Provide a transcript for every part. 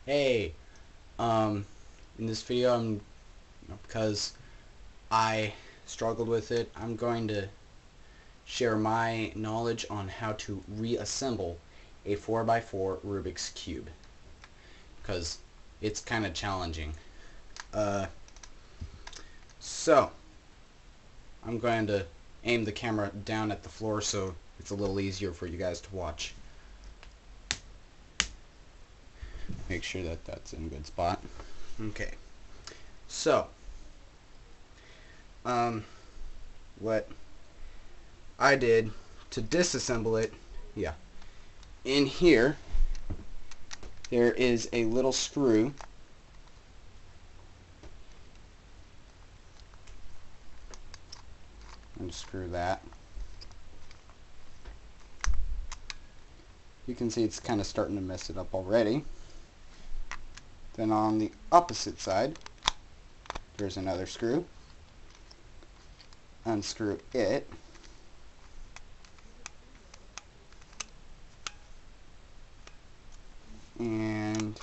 Hey, in this video, because I struggled with it, I'm going to share my knowledge on how to reassemble a 4x4 Rubik's Cube, because it's kind of challenging. So, I'm going to aim the camera down at the floor so it's a little easier for you guys to watch. Make sure that that's in a good spot. Okay. So, what I did to disassemble it, in here there is a little screw. Unscrew that. You can see it's kind of starting to mess it up already. Then on the opposite side, there's another screw. Unscrew it. And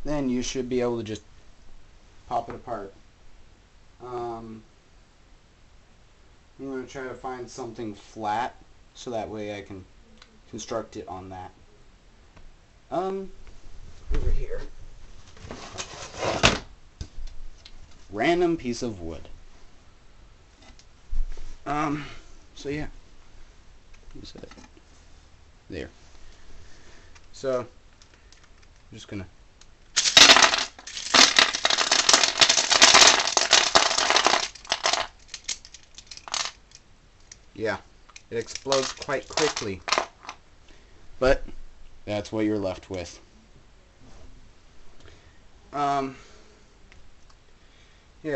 then you should be able to just pop it apart. I'm going to try to find something flat so that way I can construct it on that. Over here. Random piece of wood. So yeah. What's that? There. So, I'm just gonna yeah, it explodes quite quickly, but that's what you're left with. Yeah,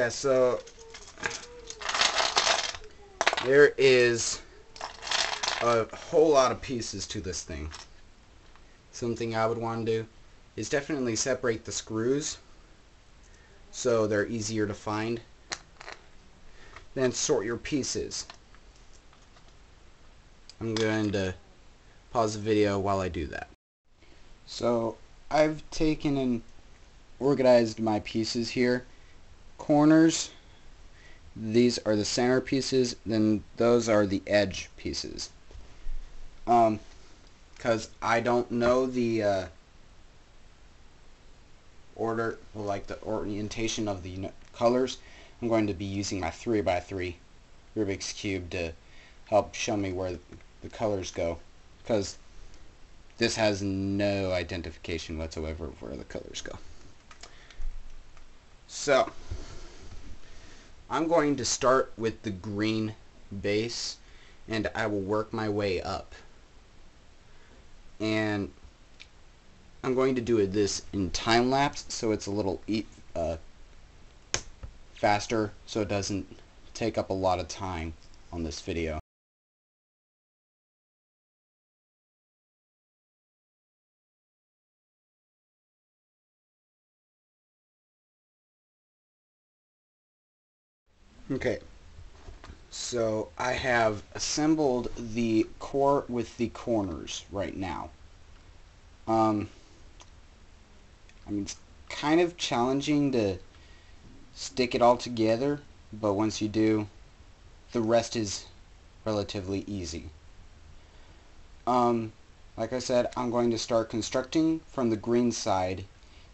so there is a whole lot of pieces to this thing. Something I would want to do is definitely separate the screws so they're easier to find. Then sort your pieces. I'm going to pause the video while I do that. So I've taken and organized my pieces here. Corners, these are the center pieces, then those are the edge pieces. Because I don't know the order, like the orientation of the colors, I'm going to be using my 3x3 Rubik's Cube to help show me where the colors go, because this has no identification whatsoever of where the colors go. So, I'm going to start with the green base, and I will work my way up. And I'm going to do this in time lapse, so it's a little faster, so it doesn't take up a lot of time on this video. Okay, so I have assembled the core with the corners right now. I mean, it's kind of challenging to stick it all together, but once you do, the rest is relatively easy. Like I said, I'm going to start constructing from the green side,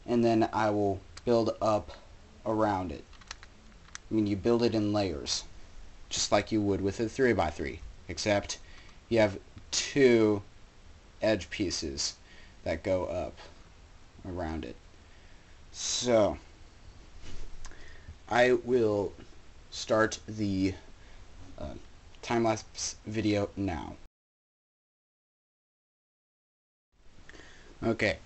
and then I will build up around it. I mean, you build it in layers, just like you would with a 3x3, except you have two edge pieces that go up around it. So, I will start the time-lapse video now. Okay,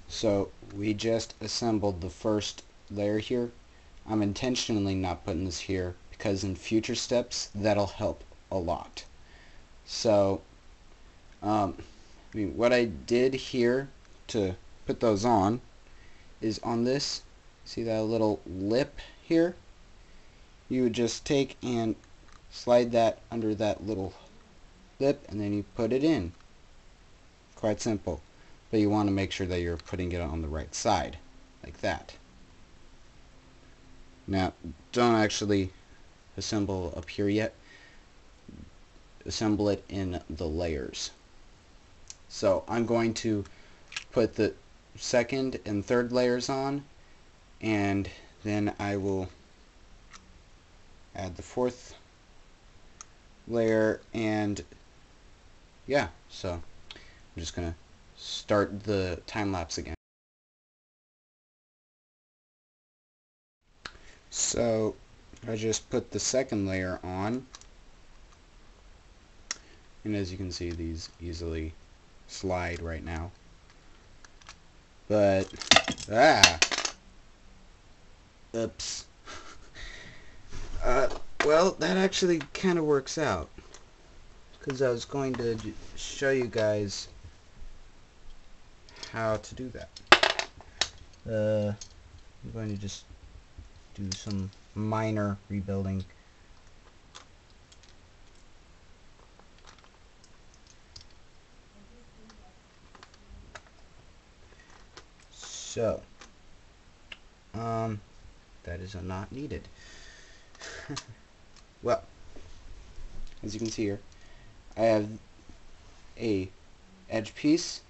so we just assembled the first layer here. I'm intentionally not putting this here because in future steps that'll help a lot. So I mean, what I did here to put those on is on this, see that little lip here? You would just take and slide that under that little lip and then you put it in. Quite simple. but you want to make sure that you're putting it on the right side, like that. Now, don't actually assemble up here yet. Assemble it in the layers. So I'm going to put the second and third layers on, and then I will add the fourth layer, and yeah, so I'm just gonna start the time lapse again. So I just put the second layer on, and as you can see, these easily slide right now. But oops. Well, that actually kind of works out, because I was going to show you guys how to do that. I'm going to just do some minor rebuilding. So, that is not needed. Well, as you can see here, I have a edge piece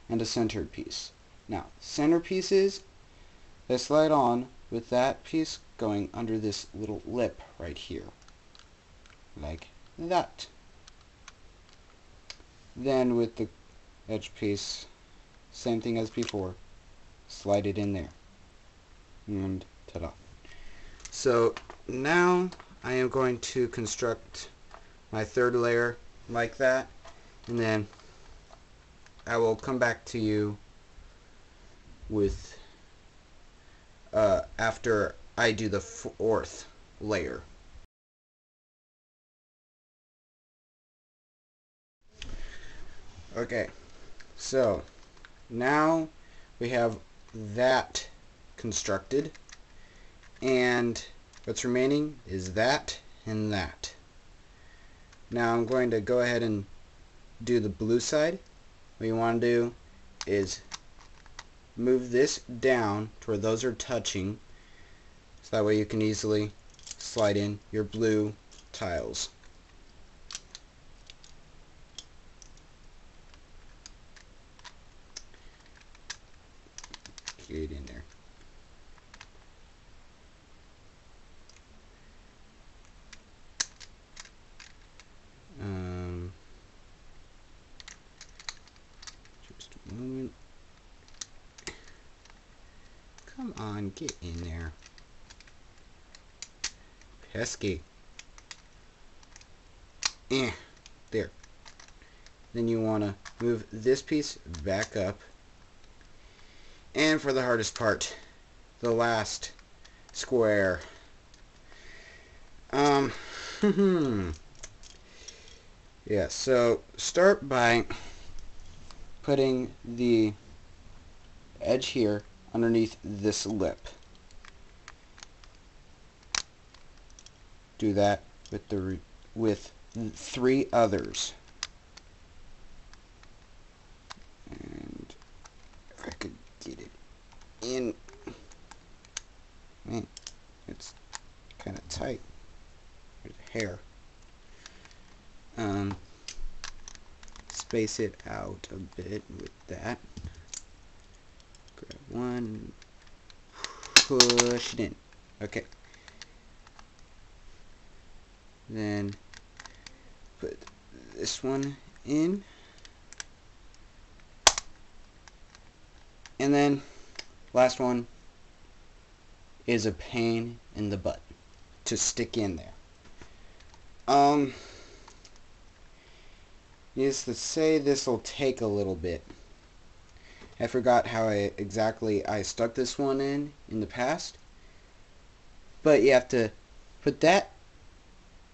and a centered piece. Now, center pieces, they slide on with that piece going under this little lip right here, like that. Then with the edge piece, same thing as before, slide it in there, and ta-da. So now I am going to construct my third layer like that, and then I will come back to you with after I do the fourth layer. Okay, so now we have that constructed, and what's remaining is that and that. Now I'm going to go ahead and do the blue side. What you want to do is move this down to where those are touching, so that way you can easily slide in your blue tiles. Get it in there. Just a moment. Come on, get in there. Pesky. There. Then you want to move this piece back up. And for the hardest part, the last square. Yeah, so start by putting the edge here underneath this lip. Do that with three others. And if I could get it in. Man, it's kind of tight. There's hair. Space it out a bit with that. Grab one, push it in. Okay. Then put this one in. And then last one is a pain in the butt to stick in there. Needless to say, this will take a little bit. I forgot how exactly I stuck this one in the past, but you have to put that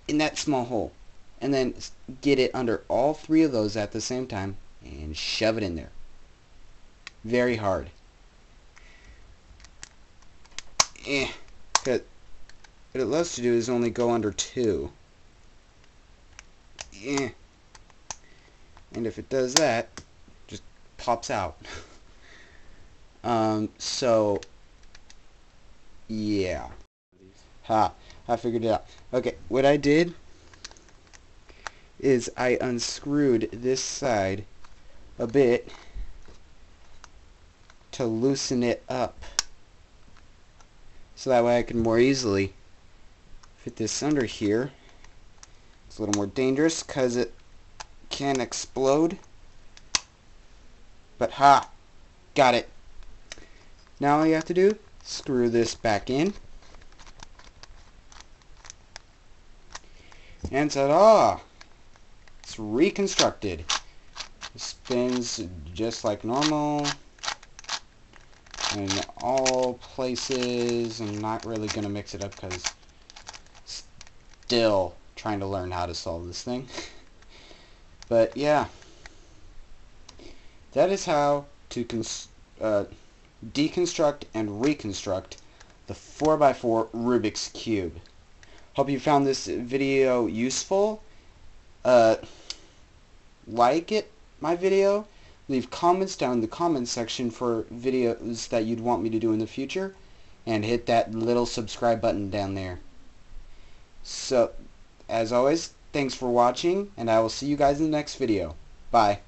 in that small hole and then get it under all three of those at the same time and shove it in there. Very hard. What it loves to do is only go under two. And if it does that, just pops out. So yeah. I figured it out. Okay, what I did is I unscrewed this side a bit to loosen it up, so that way I can more easily fit this under here. It's a little more dangerous because it can explode, but got it. Now all you have to do, screw this back in, and ta-da! It's reconstructed. It spins just like normal in all places. I'm not really going to mix it up because still trying to learn how to solve this thing. But yeah, that is how to deconstruct and reconstruct the 4x4 Rubik's Cube. Hope you found this video useful. Like my video. Leave comments down in the comments section for videos that you'd want me to do in the future. And hit that little subscribe button down there. So, as always, thanks for watching, and I will see you guys in the next video. Bye.